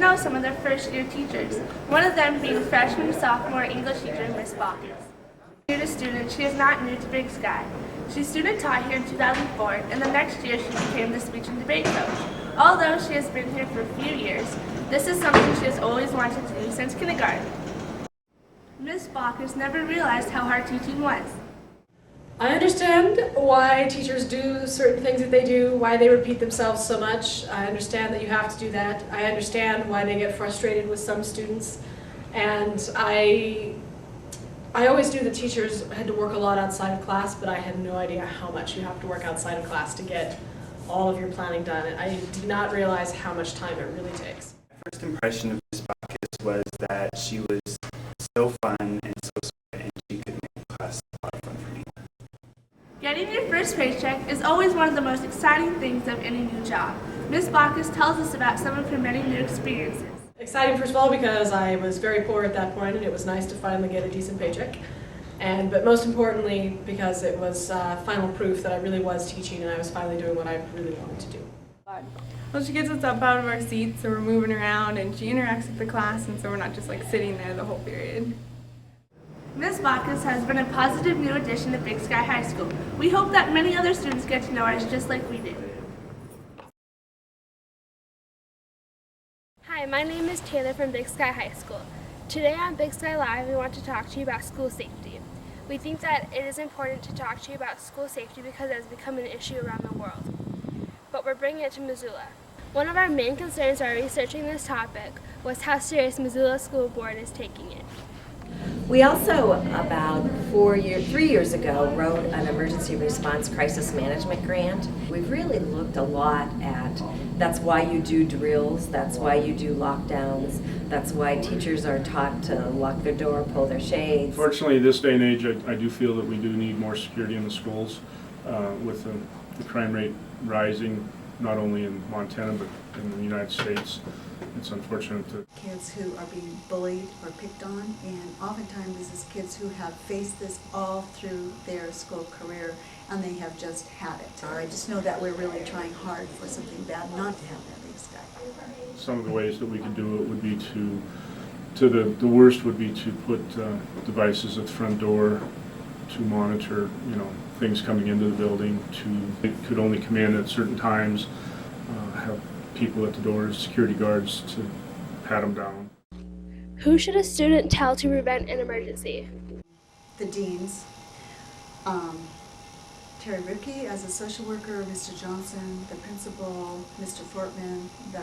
know some of their first-year teachers, one of them being freshman and sophomore English teacher Miss Bacchus. New to student, she is not new to Big Sky. She student taught here in 2004, and the next year she became the speech and debate coach. Although she has been here for a few years, this is something she has always wanted to do since kindergarten. Miss Bacchus never realized how hard teaching was. I understand why teachers do certain things that they do, why they repeat themselves so much. I understand that you have to do that. I understand why they get frustrated with some students. And I always knew that teachers had to work a lot outside of class, but I had no idea how much you have to work outside of class to get all of your planning done. And I did not realize how much time it really takes. My first impression of Ms. Bacchus was that she was so fun and so sweet, and she could make class a lot of fun for me. Getting your first paycheck is always one of the most exciting things of any new job. Ms. Bacchus tells us about some of her many new experiences. Exciting, first of all, because I was very poor at that point, and it was nice to finally get a decent paycheck. But most importantly, because it was final proof that I really was teaching, and I was finally doing what I really wanted to do. Well, she gets us up out of our seats, so we're moving around, and she interacts with the class, and so we're not just like sitting there the whole period. Ms. Bacchus has been a positive new addition to Big Sky High School. We hope that many other students get to know her just like we did. Hi, my name is Taylor from Big Sky High School. Today on Big Sky Live, we want to talk to you about school safety. We think that it is important to talk to you about school safety because it has become an issue around the world. But we're bringing it to Missoula. One of our main concerns while researching this topic was how serious Missoula School Board is taking it. We also, about 3 years ago, wrote an emergency response crisis management grant. We've really looked a lot at, that's why you do drills, that's why you do lockdowns, that's why teachers are taught to lock their door, pull their shades. Fortunately, this day and age, I do feel that we do need more security in the schools with the crime rate rising, not only in Montana, but in the United States. It's unfortunate that kids who are being bullied or picked on, and oftentimes this is kids who have faced this all through their school career, and they have just had it. I just know that we're really trying hard for something bad not to have that Big Sky. some of the ways that we could do it would be the worst would be to put devices at the front door to monitor, things coming into the building. It could only come in at certain times. Have people at the doors, security guards, to pat them down. Who should a student tell to prevent an emergency? The deans, Terry Ripke as a social worker, Mr. Johnson, the principal, Mr. Fortman, the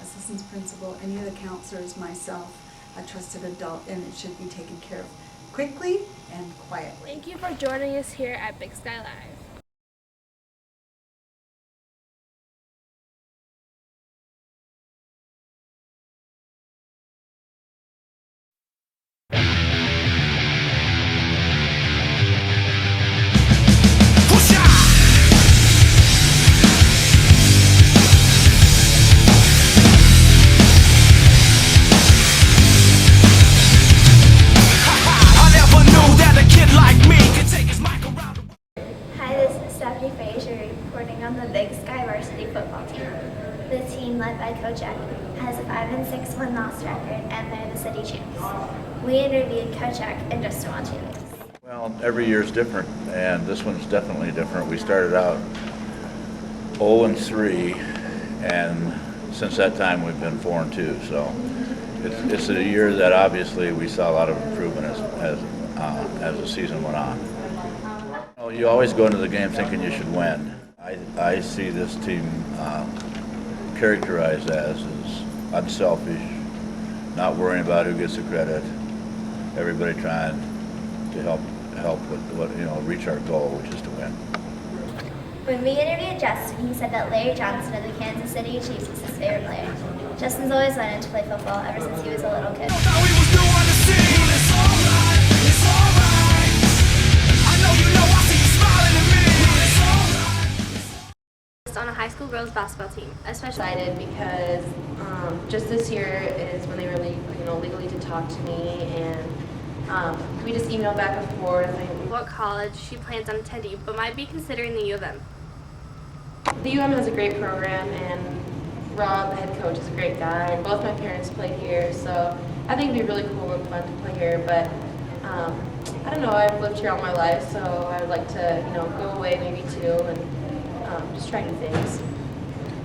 assistant principal, any of the counselors, myself, a trusted adult, and it should be taken care of quickly and quietly. Thank you for joining us here at Big Sky Live. On the Big Sky varsity football team. The team, led by Coach Eck, has a 5-6 win-loss record, and they're the city champs. We interviewed Coach Eck and just want to. Well, every year is different, and this one's definitely different. We started out 0-3, and since that time we've been 4-2. So it's a year that obviously we saw a lot of improvement as the season went on. You always go into the game thinking you should win. I see this team characterized as is unselfish, not worrying about who gets the credit, everybody trying to help with reach our goal, which is to win. When we interviewed Justin, he said that Larry Johnson of the Kansas City Chiefs is his favorite player. Justin's always wanted to play football ever since he was a little kid. On a high school girls basketball team, especially excited because just this year is when they were legally to talk to me, and we just emailed back and forth what college she plans on attending, but might be considering the U of M. The UM has a great program, and Rob, the head coach, is a great guy. Both my parents played here, so I think it'd be really cool and fun to play here. But I don't know, I've lived here all my life, so I would like to, go away maybe too and just try new things.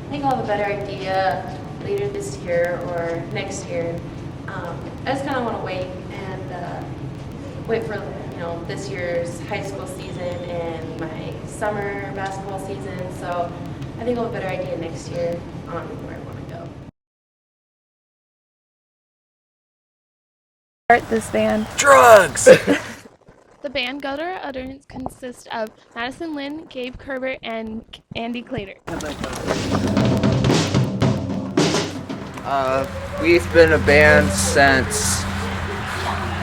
I think I'll have a better idea later this year or next year. I just kind of want to wait for this year's high school season and my summer basketball season. So I think I'll have a better idea next year on where I want to go. Start this band. Drugs! The band Guttural Utterance consists of Madison Lynn, Gabe Kerber, and Andy Clater. We've been a band since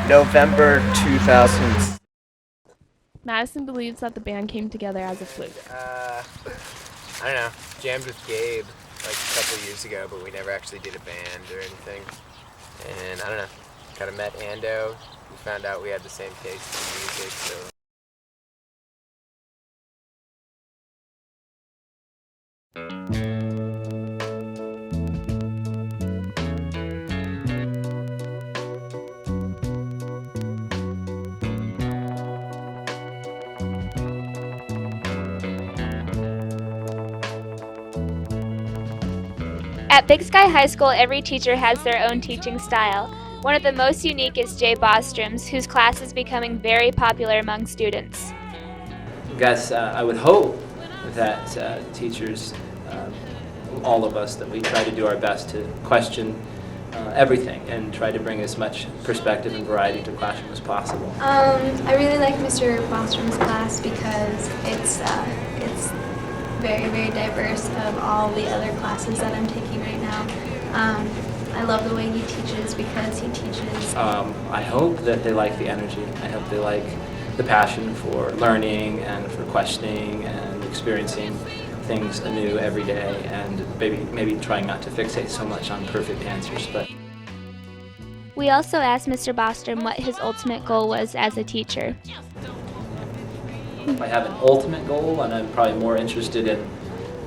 November 2000. Madison believes that the band came together as a fluke. I don't know, jammed with Gabe like a couple years ago, but we never actually did a band or anything. And I don't know, kind of met Ando. We found out we had the same taste in music, so. At Big Sky High School, every teacher has their own teaching style. One of the most unique is Jay Bostrom's, whose class is becoming very popular among students. I guess I would hope that teachers, all of us, that we try to do our best to question everything and try to bring as much perspective and variety to the classroom as possible. I really like Mr. Bostrom's class because it's very, very diverse of all the other classes that I'm taking right now. I love the way he teaches because he teaches. I hope that they like the energy. I hope they like the passion for learning and for questioning and experiencing things anew every day, and maybe trying not to fixate so much on perfect answers. But we also asked Mr. Bostrom what his ultimate goal was as a teacher. I have an ultimate goal, and I'm probably more interested in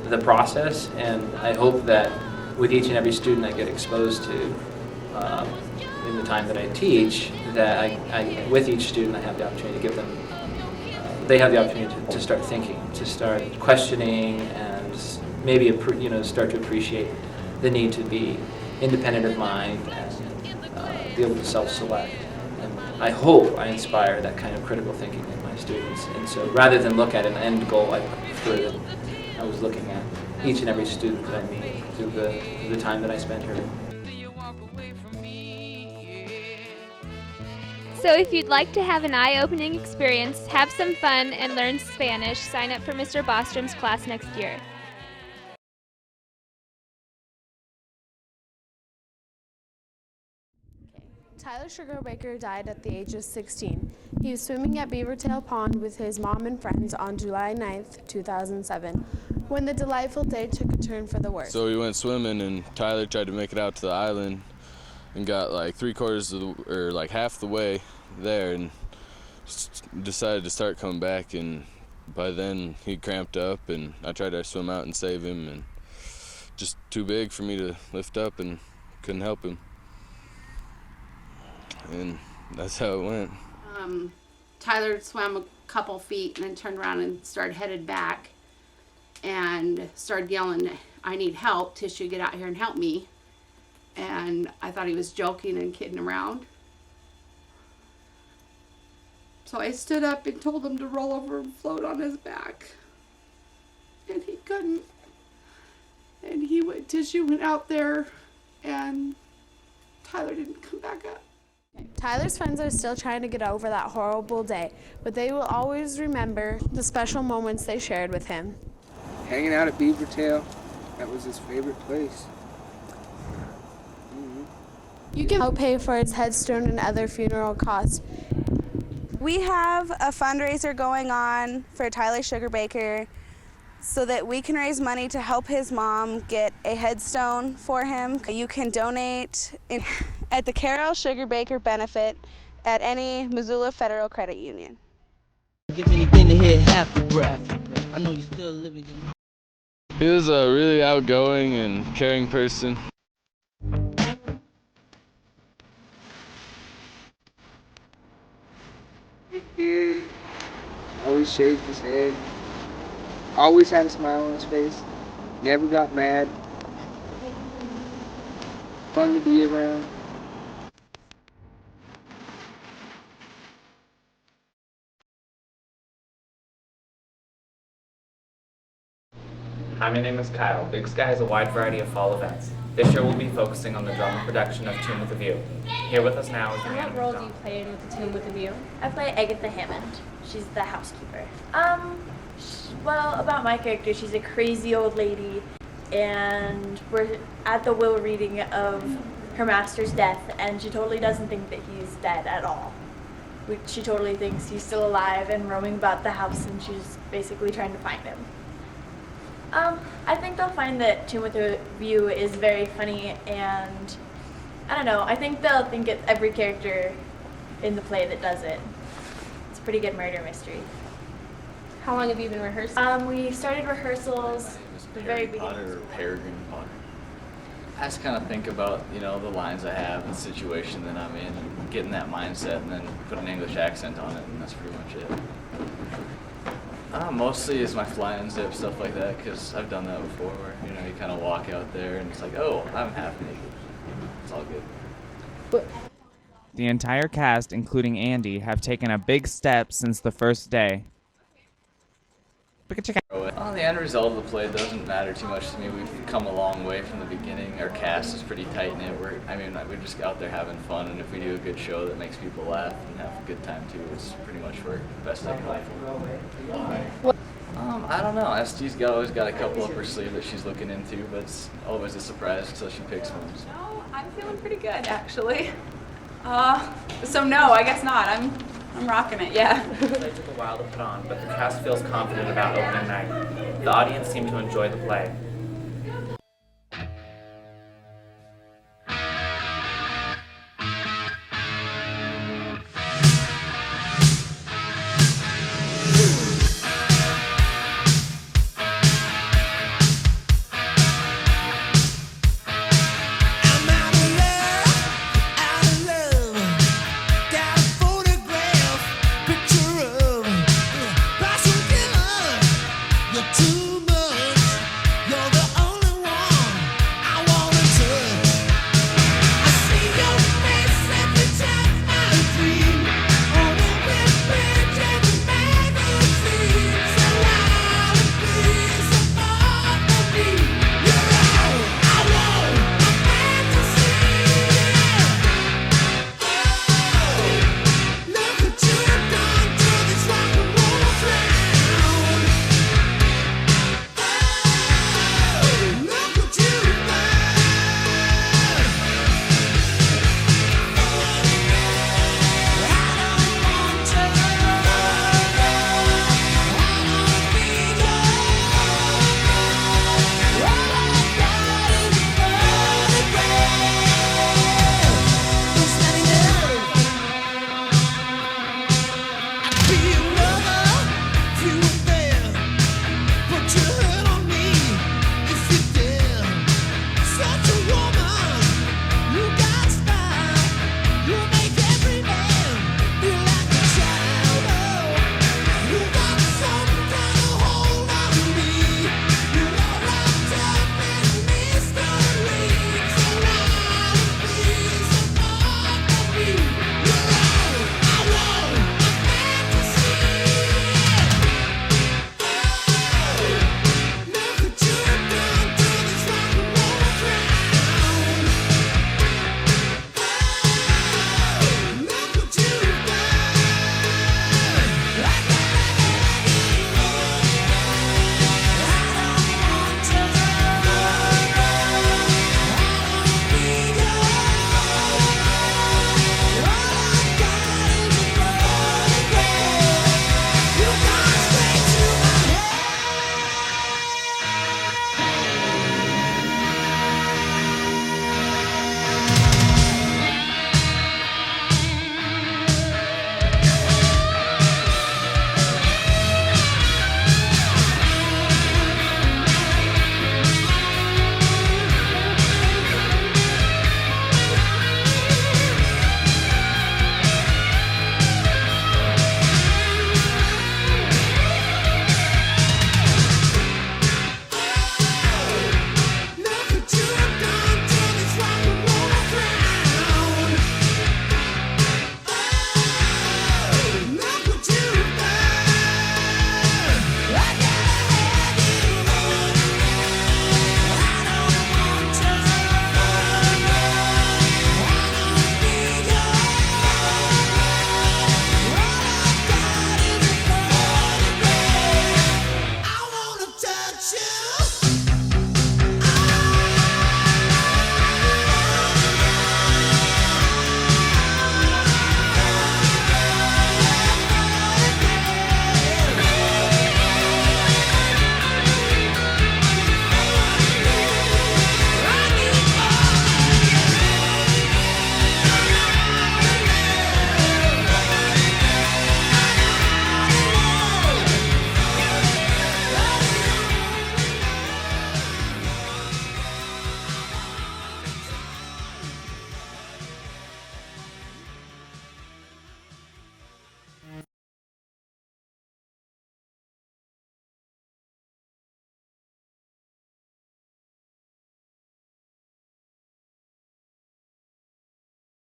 the process, and I hope that with each and every student I get exposed to in the time that I teach, that I with each student I have the opportunity to give them, they have the opportunity to start thinking, to start questioning, and maybe start to appreciate the need to be independent of mind and be able to self-select. And I hope I inspire that kind of critical thinking in my students. And so rather than look at an end goal, I prefer that I was looking at each and every student that I meet through the time that I spend here. So if you'd like to have an eye-opening experience, have some fun, and learn Spanish, sign up for Mr. Bostrom's class next year. Tyler Sugarbaker died at the age of 16. He was swimming at Beavertail Pond with his mom and friends on July 9th, 2007, when the delightful day took a turn for the worse. So we went swimming, and Tyler tried to make it out to the island and got like half the way there, and decided to start coming back, and by then he cramped up, and I tried to swim out and save him, and just too big for me to lift up, and couldn't help him. And that's how it went. Tyler swam a couple feet and then turned around and headed back and started yelling, "I need help, Tissue, get out here and help me." And I thought he was joking and kidding around. So I stood up and told him to roll over and float on his back. And he couldn't. And Tissue went out there and Tyler didn't come back up. Tyler's friends are still trying to get over that horrible day, but they will always remember the special moments they shared with him. Hanging out at Beavertail, that was his favorite place. You can help pay for his headstone and other funeral costs. We have a fundraiser going on for Tyler Sugarbaker so that we can raise money to help his mom get a headstone for him. You can donate at the Carol Sugarbaker benefit at any Missoula Federal Credit Union. Give anything to hear half the breath. I know you're still living. He was a really outgoing and caring person. He always shaved his head. Always had a smile on his face. Never got mad. Fun to be around. Hi, my name is Kyle. Big Sky has a wide variety of fall events. This year we'll be focusing on the drama production of Tune with a View. Here with us now is And Rhiannon what role do McDonald. you play in with the Tune with a View? I play Agatha Hammond. She's the housekeeper. Well, about my character, she's a crazy old lady, and we're at the will reading of her master's death, and she totally doesn't think that he's dead at all. She totally thinks he's still alive and roaming about the house, and she's basically trying to find him. I think they'll find that Tune with a View is very funny, and I don't know, I think they'll think it's every character in the play that does it. It's a pretty good murder mystery. How long have you been rehearsing? We started rehearsals the very beginning. Potter or Peregrine Potter. I just kind of think about, you know, the lines I have and the situation that I'm in and get in that mindset and then put an English accent on it, and that's pretty much it. Mostly is my fly and zip, stuff like that, because I've done that before where, you know, you kind of walk out there and it's like, oh, I'm half naked. It's all good. The entire cast, including Andy, have taken a big step since the first day. Well, the end result of the play doesn't matter too much to me. We've come a long way from the beginning. Our cast is pretty tight-knit. We're just out there having fun, and if we do a good show that makes people laugh and have a good time too, it's pretty much worked the best I can hope for. I don't know. SG's always got a couple up her sleeve that she's looking into, but it's always a surprise until she picks one. So. No, I'm feeling pretty good, actually. So no, I guess not. I'm rocking it, yeah. The play took a while to put on, but the cast feels confident about opening night. The audience seemed to enjoy the play.